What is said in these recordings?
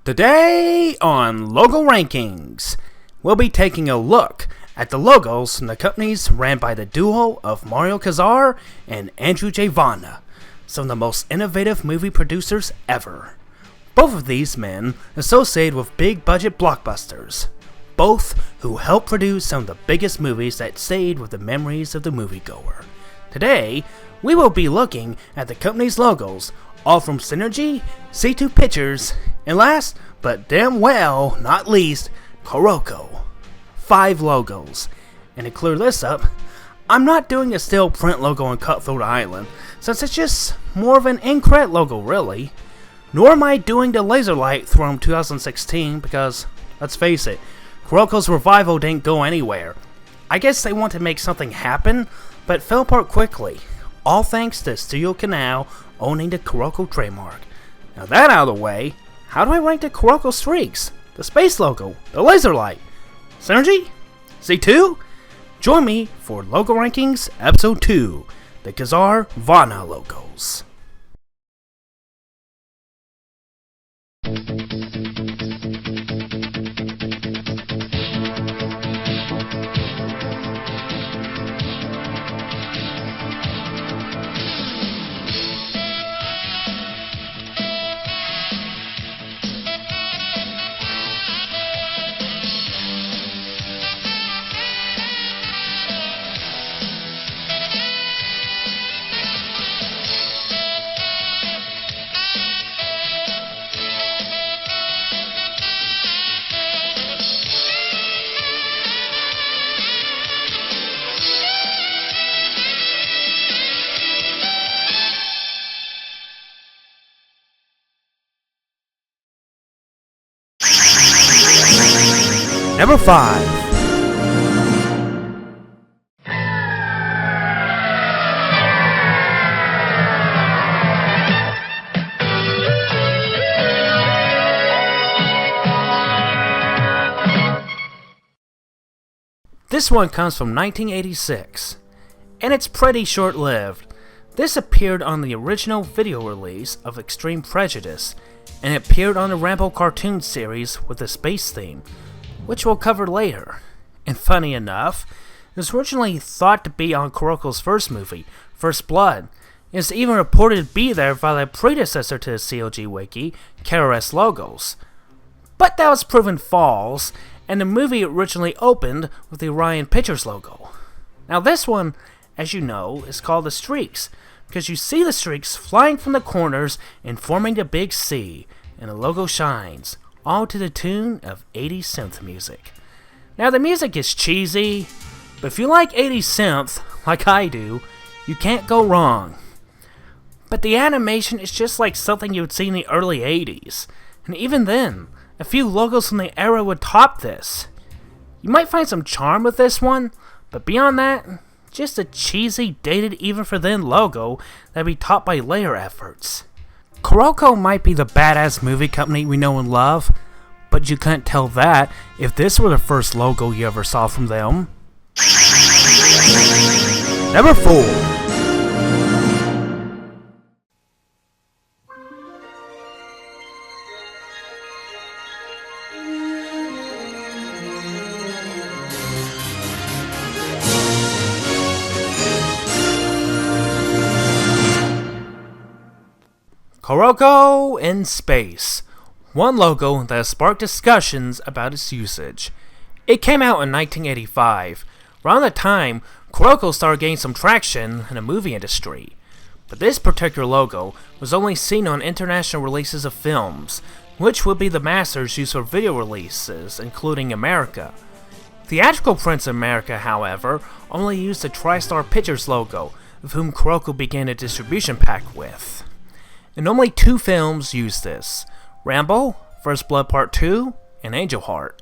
Today on Logo Rankings, we'll be taking a look at the logos from the companies ran by the duo of Mario Kassar and Andrew J. Vajna, some of the most innovative movie producers ever. Both of these men associated with big budget blockbusters, both who helped produce some of the biggest movies that stayed with the memories of the moviegoer. Today, we will be looking at the company's logos, all from Cinergi, C2 Pictures, and last, but damn well not least, Carolco. 5 logos. And to clear this up, I'm not doing a steel print logo on Cutthroat Island, since it's just more of an ink-red logo really. Nor am I doing the laser light from 2016 because, let's face it, Carolco's revival didn't go anywhere. I guess they wanted to make something happen, but it fell apart quickly. All thanks to Studio Canal owning the Carolco trademark. Now that out of the way, how do I rank the Carolco streaks? The space logo, the laser light, Cinergi? C2? Join me for Logo Rankings Episode 2, the Kassar-Vajna logos. Number 5. This one comes from 1986, and it's pretty short-lived. This appeared on the original video release of Extreme Prejudice, and it appeared on the Rambo cartoon series with a space theme, which we'll cover later. And funny enough, it was originally thought to be on Carolco's first movie, First Blood. It's even reported to be there by the predecessor to the COG Wiki, KRS Logos. But that was proven false, and the movie originally opened with the Orion Pictures logo. Now this one, as you know, is called the Streaks, because you see the streaks flying from the corners and forming the big C, and the logo shines, all to the tune of 80s synth music. Now the music is cheesy, but if you like 80s synth, like I do, you can't go wrong. But the animation is just like something you would see in the early 80s, and even then, a few logos from the era would top this. You might find some charm with this one, but beyond that, just a cheesy, dated even for then logo that'd be topped by later efforts. Carolco might be the badass movie company we know and love, but you couldn't tell that if this were the first logo you ever saw from them. Number 4. Carolco in space. One logo that has sparked discussions about its usage. It came out in 1985, around the time Carolco started getting some traction in the movie industry. But this particular logo was only seen on international releases of films, which would be the masters used for video releases, including America. Theatrical prints in America, however, only used the TriStar Pictures logo, of whom Carolco began a distribution pact with. And only 2 films used this: Rambo, First Blood Part 2, and Angel Heart.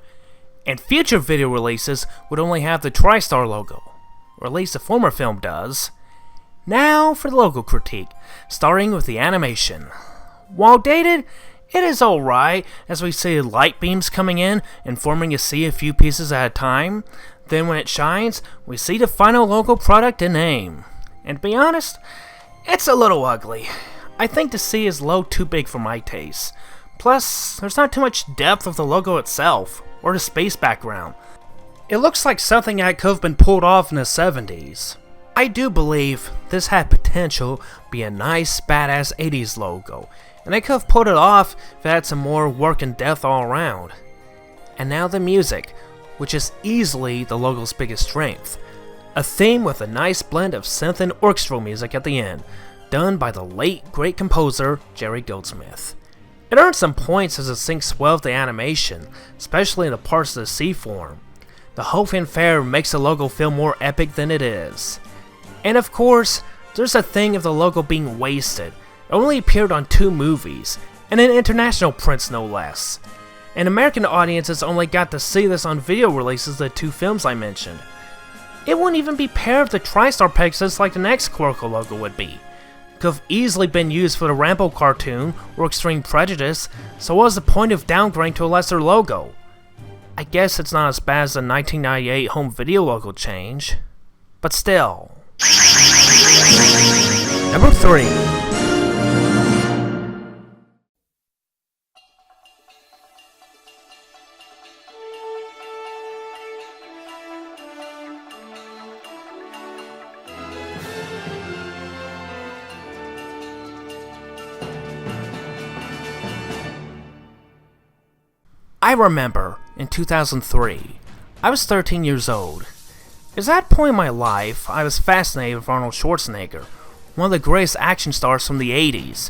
And future video releases would only have the TriStar logo, or at least the former film does. Now for the logo critique, starting with the animation. While dated, it is alright, as we see light beams coming in and forming a sea a few pieces at a time. Then when it shines, we see the final logo product and name. And to be honest, it's a little ugly. I think the C is a little too big for my taste, Plus, there's not too much depth of the logo itself, or the space background. It looks like something that could have been pulled off in the 70s. I do believe this had potential to be a nice, badass 80s logo, and they could have pulled it off if it had some more work and depth all around. And now the music, which is easily the logo's biggest strength. A theme with a nice blend of synth and orchestral music at the end, done by the late great composer Jerry Goldsmith. It earned some points as it syncs well with the animation, especially in the parts of the C form. The whole fanfare makes the logo feel more epic than it is. And of course, there's a thing of the logo being wasted. It only appeared on 2 movies, and in international prints no less. And American audiences only got to see this on video releases of the 2 films I mentioned. It wouldn't even be paired with the TriStar Pegasus like the next Carolco logo would be. It could have easily been used for the Rambo cartoon or Extreme Prejudice, so what was the point of downgrading to a lesser logo? I guess it's not as bad as the 1998 home video logo change, but still. Number 3. I remember, in 2003, I was 13 years old. At that point in my life, I was fascinated with Arnold Schwarzenegger, one of the greatest action stars from the 80s.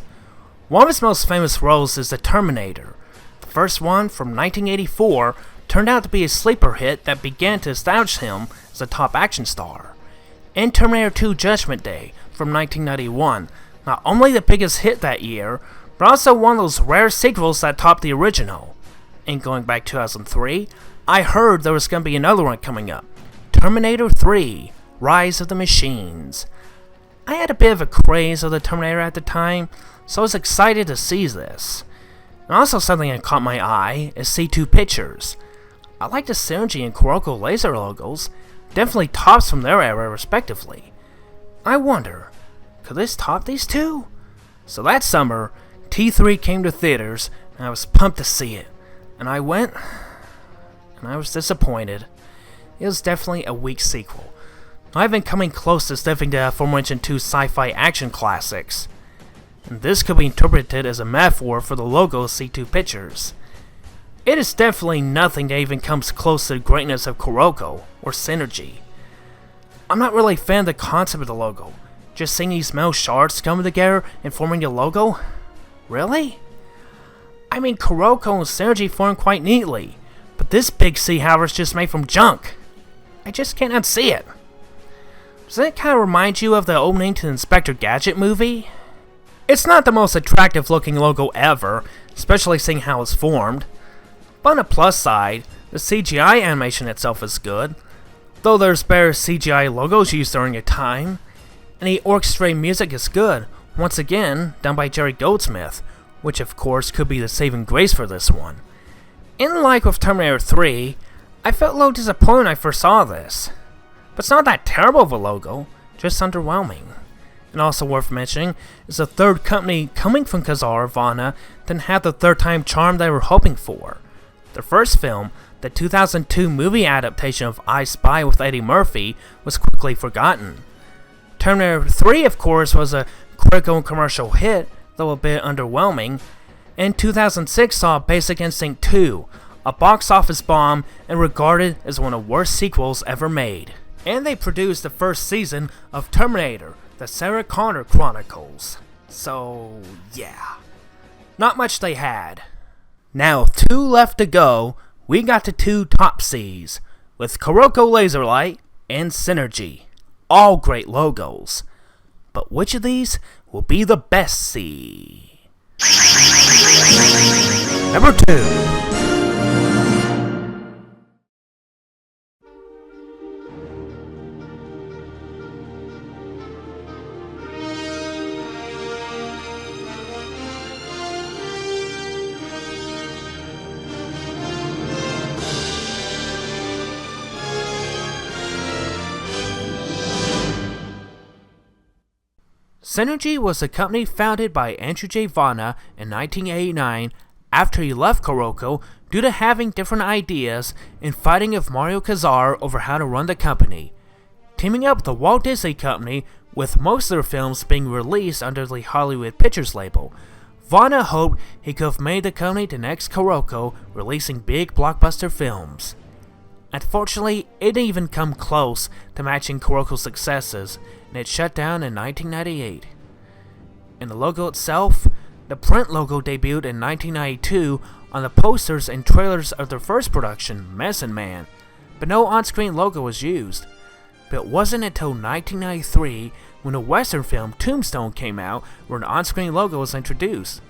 One of his most famous roles is the Terminator. The first one, from 1984, turned out to be a sleeper hit that began to establish him as a top action star. And Terminator 2 Judgment Day, from 1991, not only the biggest hit that year, but also one of those rare sequels that topped the original. And going back 2003, I heard there was going to be another one coming up. Terminator 3, Rise of the Machines. I had a bit of a craze of the Terminator at the time, so I was excited to see this. And also something that caught my eye is C2 Pictures. I like the Cinergi and Carolco laser logos, definitely tops from their era respectively. I wonder, could this top these two? So that summer, T3 came to theaters, and I was pumped to see it. And I went, and I was disappointed. It was definitely a weak sequel. I've been coming close to stepping to aforementioned 2 sci-fi action classics. And this could be interpreted as a metaphor for the logo of C2 Pictures. It is definitely nothing that even comes close to the greatness of Carolco or Cinergi. I'm not really a fan of the concept of the logo. Just seeing these metal shards coming together and forming a logo? Really? I mean, Carolco and Cinergi form quite neatly, but this big C, however, is just made from junk. I just can't unsee it. Does it kind of remind you of the opening to the Inspector Gadget movie? It's not the most attractive looking logo ever, especially seeing how it's formed. But on the plus side, the CGI animation itself is good, though there's better CGI logos used during a time, and the orchestrated music is good, once again done by Jerry Goldsmith, which of course could be the saving grace for this one. And like with Terminator 3, I felt a little disappointed when I first saw this. But it's not that terrible of a logo, just underwhelming. And also worth mentioning is the third company coming from Kassar-Vajna didn't have the third time charm they were hoping for. Their first film, the 2002 movie adaptation of I Spy with Eddie Murphy, was quickly forgotten. Terminator 3 of course was a critical and commercial hit, though a bit underwhelming, and 2006 saw Basic Instinct 2, a box office bomb and regarded as one of the worst sequels ever made. And they produced the first season of Terminator, the Sarah Connor Chronicles. So, yeah. Not much they had. Now with 2 left to go, we got to 2 top C's, with Carolco Laserlight and Cinergi. All great logos. But which of these will be the best C? Number 2. Cinergi was a company founded by Andrew J. Vajna in 1989 after he left Carolco due to having different ideas and fighting with Mario Kassar over how to run the company, teaming up with the Walt Disney Company with most of their films being released under the Hollywood Pictures label. Vajna hoped he could have made the company the next Carolco, releasing big blockbuster films. Unfortunately, it didn't even come close to matching Carolco's successes, and it shut down in 1998. In the logo itself, the print logo debuted in 1992 on the posters and trailers of their first production, Medicine Man, but no on-screen logo was used. But it wasn't until 1993 when the Western film Tombstone came out where an on-screen logo was introduced.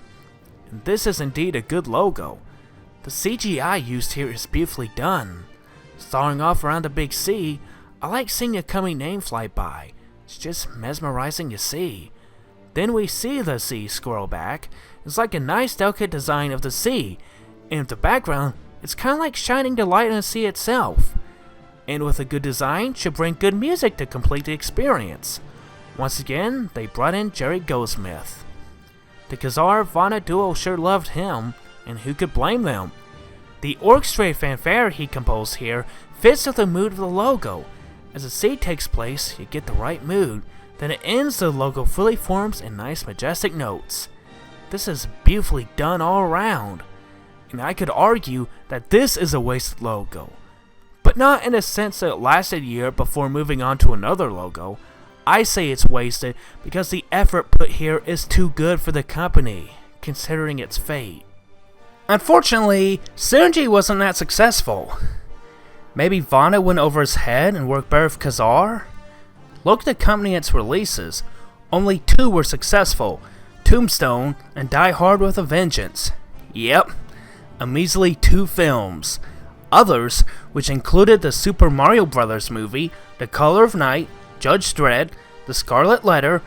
And this is indeed a good logo. The CGI used here is beautifully done. Starting off around the big sea, I like seeing a coming name fly by. It's just mesmerizing to see. Then we see the sea scroll back. It's like a nice delicate design of the sea, and with the background, it's kind of like shining the light on the sea itself. And with a good design, should bring good music to complete the experience. Once again, they brought in Jerry Goldsmith. The Kassar-Vajna duo sure loved him, and who could blame them? The orchestrated fanfare he composed here fits with the mood of the logo. As the scene takes place, you get the right mood. Then it ends, the logo fully forms in nice majestic notes. This is beautifully done all around. And I could argue that this is a wasted logo. But not in a sense that it lasted a year before moving on to another logo. I say it's wasted because the effort put here is too good for the company, considering its fate. Unfortunately, Cinergi wasn't that successful. Maybe Vajna went over his head and worked better with Kassar? Look at the company and its releases. Only 2 were successful, Tombstone and Die Hard with a Vengeance. Yep, a measly 2 films. Others, which included the Super Mario Bros. Movie, The Color of Night, Judge Dredd, The Scarlet Letter,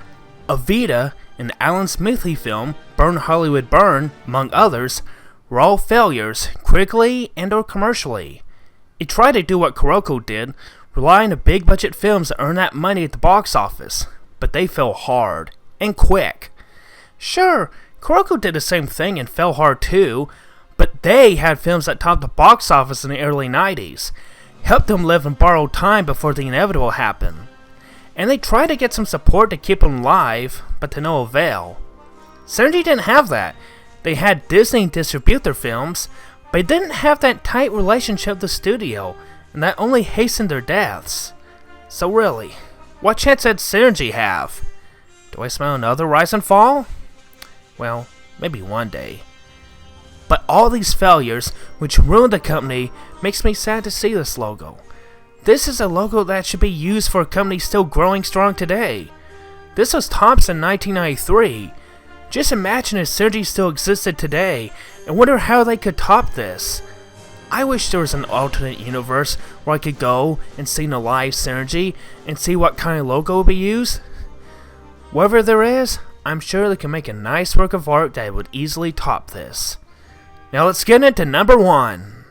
Evita, and Alan Smithy film, Burn Hollywood Burn, among others, were all failures, critically and or commercially. It tried to do what Carolco did, rely on big budget films to earn that money at the box office, but they fell hard, and quick. Sure, Carolco did the same thing and fell hard too, but they had films that topped the box office in the early 90s, helped them live in borrowed time before the inevitable happened. And they tried to get some support to keep them alive, but to no avail. Cinergi didn't have that. They had Disney distribute their films, but they didn't have that tight relationship with the studio, and that only hastened their deaths. So really, what chance did Cinergi have? Do I smell another rise and fall? Well, maybe one day. But all these failures, which ruined the company, makes me sad to see this logo. This is a logo that should be used for a company still growing strong today. This was Thompson in 1993. Just imagine if Cinergi still existed today, and wonder how they could top this. I wish there was an alternate universe where I could go and see the live Cinergi and see what kind of logo would be used. Whatever there is, I'm sure they can make a nice work of art that would easily top this. Now let's get into number 1.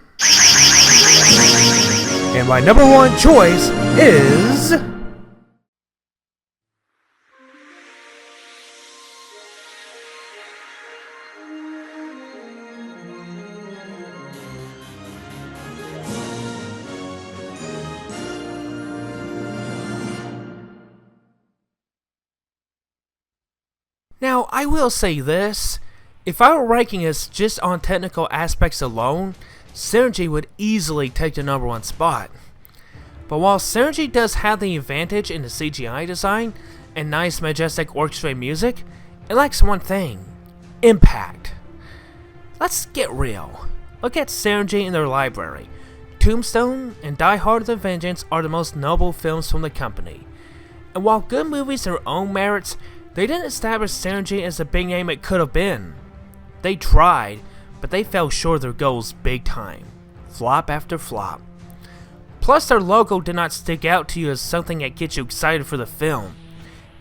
And my number 1 choice is... Now, I will say this, if I were ranking this just on technical aspects alone, Cinergi would easily take the number 1 spot. But while Cinergi does have the advantage in the CGI design and nice majestic orchestrated music, it lacks one thing: impact. Let's get real. Look at Cinergi in their library. Tombstone and Die Hard with a Vengeance are the most notable films from the company. And while good movies in their own merits, they didn't establish Cinergi as the big name it could have been. They tried, but they fell short of their goals big time. Flop after flop. Plus, their logo did not stick out to you as something that gets you excited for the film.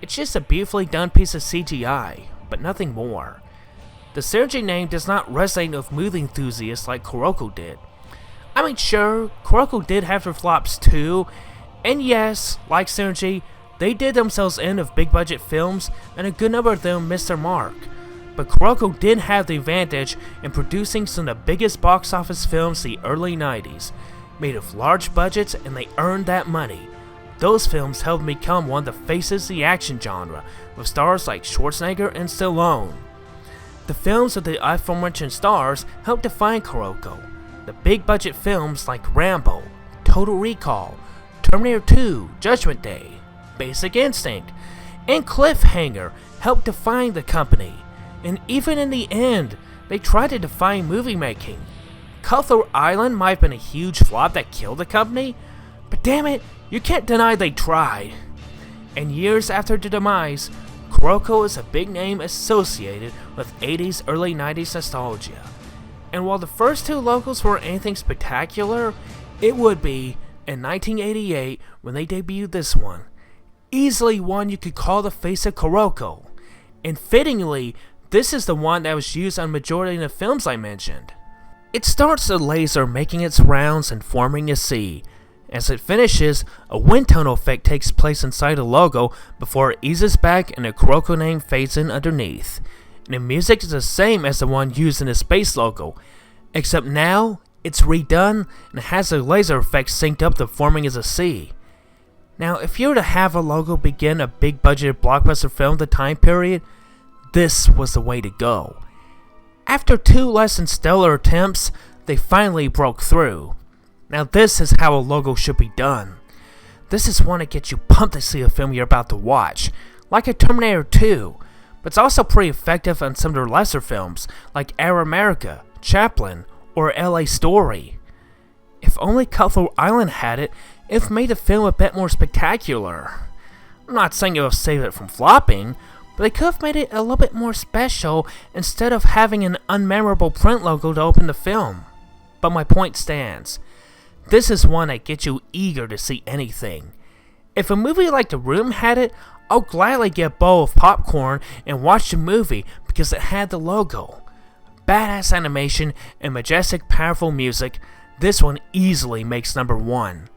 It's just a beautifully done piece of CGI, but nothing more. The Cinergi name does not resonate with movie enthusiasts like Carolco did. I mean, sure, Carolco did have their flops too, and yes, like Cinergi, they did themselves in with big budget films, and a good number of them missed their mark. But Carolco did have the advantage in producing some of the biggest box office films in the early 90s, made with large budgets, and they earned that money. Those films helped become one of the faces of the action genre, with stars like Schwarzenegger and Stallone. The films of the aforementioned stars helped define Carolco. The big budget films like Rambo, Total Recall, Terminator 2, Judgment Day, Basic Instinct, and Cliffhanger helped define the company. And even in the end, they tried to define movie making. Cutthroat Island might have been a huge flop that killed the company, but damn it, you can't deny they tried. And years after the demise, Carolco is a big name associated with 80s, early 90s nostalgia. And while the first two logos weren't anything spectacular, it would be in 1988 when they debuted this one. Easily one you could call the face of Carolco. And fittingly, this is the one that was used on the majority of the films I mentioned. It starts the laser making its rounds and forming a C. As it finishes, a wind tunnel effect takes place inside the logo before it eases back and the Carolco name fades in underneath. And the music is the same as the one used in the space logo, except now it's redone and has the laser effect synced up to forming as a C. Now, if you were to have a logo begin a big budgeted blockbuster film the time period, this was the way to go. After two less than stellar attempts, they finally broke through. Now this is how a logo should be done. This is one that gets you pumped to see a film you're about to watch, like a Terminator 2, but it's also pretty effective on some of their lesser films, like Air America, Chaplin, or LA Story. If only Cutthroat Island had it, it made the film a bit more spectacular. I'm not saying it would have saved it from flopping, but they could have made it a little bit more special instead of having an unmemorable print logo to open the film. But my point stands. This is one that gets you eager to see anything. If a movie like The Room had it, I'll gladly get a bowl of popcorn and watch the movie because it had the logo. Badass animation and majestic, powerful music, this one easily makes number one.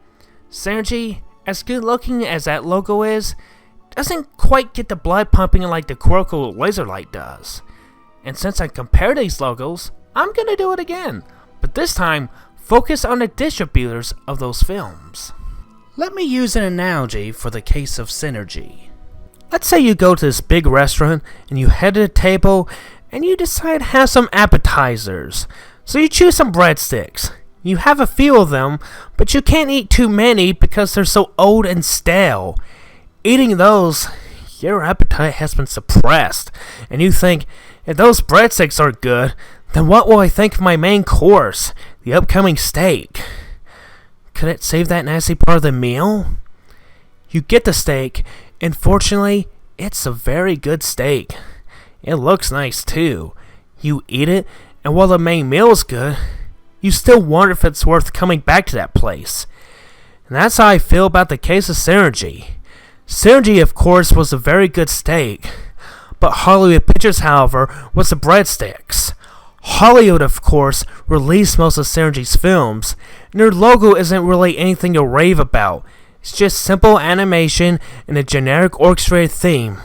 Cinergi, as good looking as that logo is, doesn't quite get the blood pumping like the Carolco laser light does. And since I compared these logos, I'm gonna do it again, but this time focus on the distributors of those films. Let me use an analogy for the case of Cinergi. Let's say you go to this big restaurant and you head to the table and you decide to have some appetizers. So you choose some breadsticks. You have a few of them, but you can't eat too many because they're so old and stale. Eating those, your appetite has been suppressed, and you think, if those breadsticks are good, then what will I think of my main course, the upcoming steak? Could it save that nasty part of the meal? You get the steak, and fortunately, it's a very good steak. It looks nice too. You eat it, and while the main meal is good, you still wonder if it's worth coming back to that place. And that's how I feel about the case of Cinergi. Cinergi, of course, was a very good steak, but Hollywood Pictures, however, was the breadsticks. Hollywood, of course, released most of Cinergi's films, and their logo isn't really anything to rave about. It's just simple animation and a generic orchestrated theme,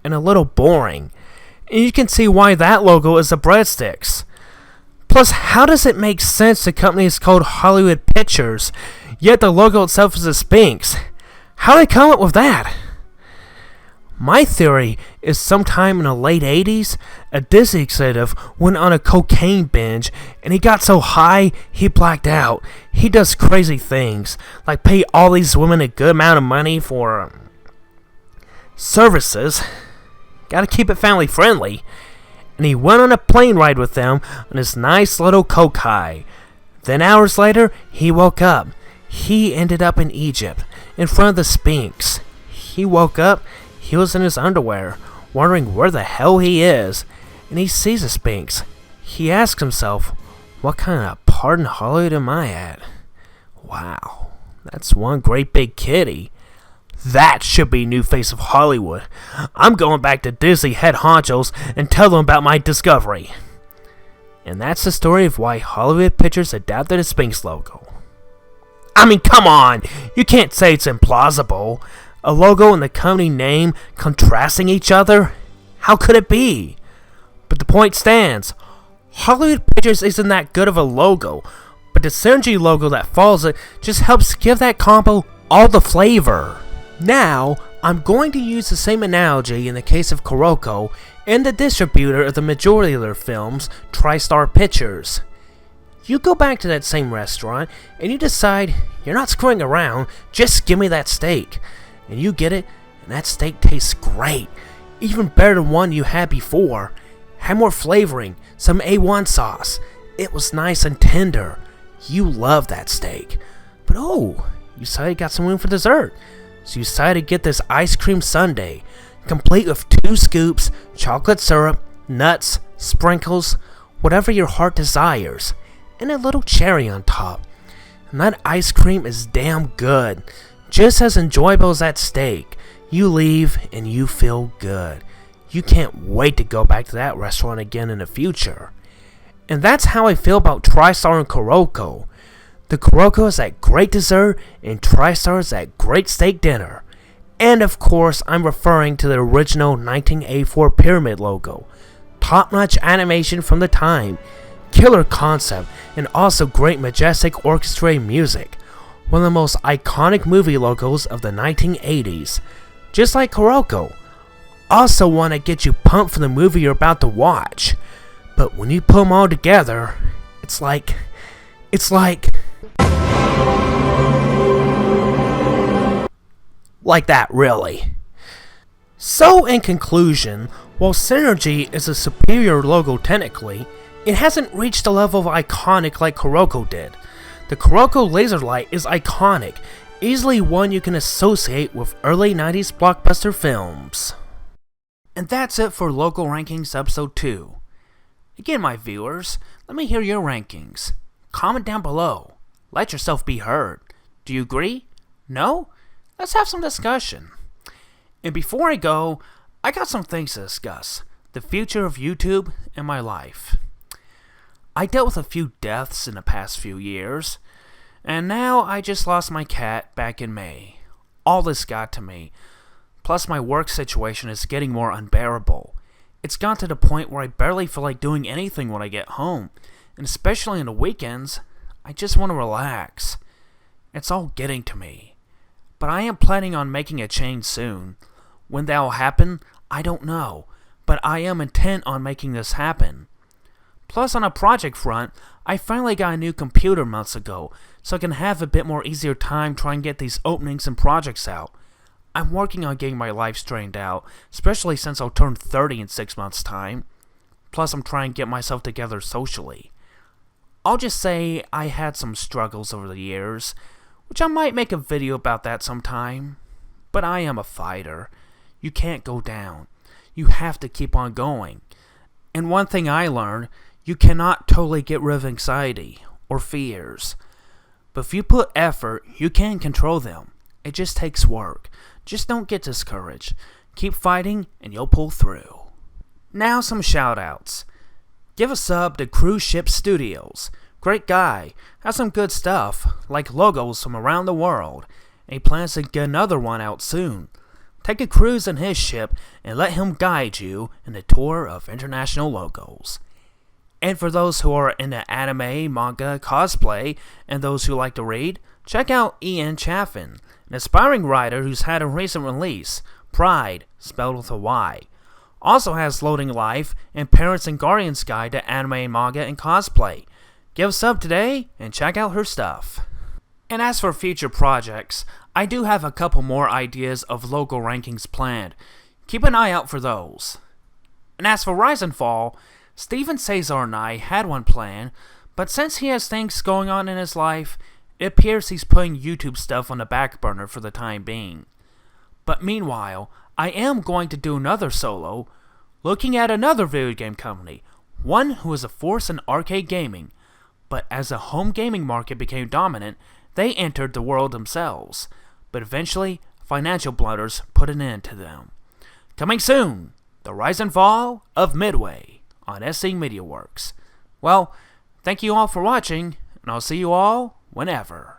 and a little boring. And you can see why that logo is the breadsticks. Plus, how does it make sense the company is called Hollywood Pictures, yet the logo itself is a Sphinx? How did they come up with that? My theory is sometime in the late 80s, a Disney executive went on a cocaine binge and he got so high he blacked out. He does crazy things, like pay all these women a good amount of money for services. Gotta keep it family friendly. And he went on a plane ride with them on his nice little coke high. Then hours later, he woke up. He ended up in Egypt, in front of the Sphinx. He woke up, he was in his underwear, wondering where the hell he is, and he sees the Sphinx. He asks himself, what kind of part in Hollywood am I at? Wow, that's one great big kitty. That should be new face of Hollywood. I'm going back to Disney head honchos and tell them about my discovery. And that's the story of why Hollywood Pictures adapted the Sphinx logo. I mean, come on! You can't say it's implausible. A logo and the company name contrasting each other? How could it be? But the point stands. Hollywood Pictures isn't that good of a logo, but the Cinergi logo that follows it just helps give that combo all the flavor. Now, I'm going to use the same analogy in the case of Carolco and the distributor of the majority of their films, TriStar Pictures. You go back to that same restaurant and you decide you're not screwing around, just give me that steak. And you get it, and that steak tastes great, even better than one you had before. Had more flavoring, some A1 sauce. It was nice and tender. You love that steak. But oh, you decided you got some room for dessert. So you decided to get this ice cream sundae, complete with 2 scoops, chocolate syrup, nuts, sprinkles, whatever your heart desires, and a little cherry on top. And that ice cream is damn good, just as enjoyable as that steak. You leave and you feel good. You can't wait to go back to that restaurant again in the future. And that's how I feel about TriStar and Carolco. The Carolco is that great dessert, and TriStar is that great steak dinner. And of course, I'm referring to the original 1984 pyramid logo. Top-notch animation from the time, killer concept, and also great majestic orchestrated music. One of the most iconic movie logos of the 1980s. Just like Carolco. Also want to get you pumped for the movie you're about to watch. But when you put them all together, it's like... Like that, really. So, in conclusion, while Cinergi is a superior logo technically, it hasn't reached the level of iconic like Carolco did. The Carolco laser light is iconic, easily one you can associate with early 90s blockbuster films. And that's it for Logo Rankings Episode 2. Again, my viewers, let me hear your rankings. Comment down below. Let yourself be heard. Do you agree? No? Let's have some discussion. And before I go, I got some things to discuss. The future of YouTube and my life. I dealt with a few deaths in the past few years, and now I just lost my cat back in May. All this got to me. Plus my work situation is getting more unbearable. It's gotten to the point where I barely feel like doing anything when I get home, and especially on the weekends, I just want to relax. It's all getting to me. But I am planning on making a change soon. When that will happen, I don't know, but I am intent on making this happen. Plus, on a project front, I finally got a new computer months ago, so I can have a bit more easier time trying to get these openings and projects out. I'm working on getting my life straightened out, especially since I'll turn 30 in 6 months' time. Plus, I'm trying to get myself together socially. I'll just say I had some struggles over the years, which I might make a video about that sometime. But I am a fighter. You can't go down. You have to keep on going. And one thing I learned, you cannot totally get rid of anxiety or fears. But if you put effort, you can control them. It just takes work. Just don't get discouraged. Keep fighting and you'll pull through. Now some shoutouts. Give a sub to Cruise Ship Studios. Great guy. Has some good stuff, like logos from around the world. And he plans to get another one out soon. Take a cruise in his ship and let him guide you in the tour of international logos. And for those who are into anime, manga, cosplay, and those who like to read, check out Ian Chaffin, an aspiring writer who's had a recent release, Pride, spelled with a Y. Also has Loading Life and Parents and Guardians Guide to Anime, Manga, and Cosplay. Give a sub today and check out her stuff. And as for future projects, I do have a couple more ideas of logo rankings planned. Keep an eye out for those. And as for Rise and Fall, Steven Cesar and I had one planned, but since he has things going on in his life, it appears he's putting YouTube stuff on the back burner for the time being. But meanwhile, I am going to do another solo, looking at another video game company, one who is a force in arcade gaming, but as the home gaming market became dominant, they entered the world themselves, but eventually, financial blunders put an end to them. Coming soon, The Rise and Fall of Midway on SC Media Works. Well, thank you all for watching, and I'll see you all whenever.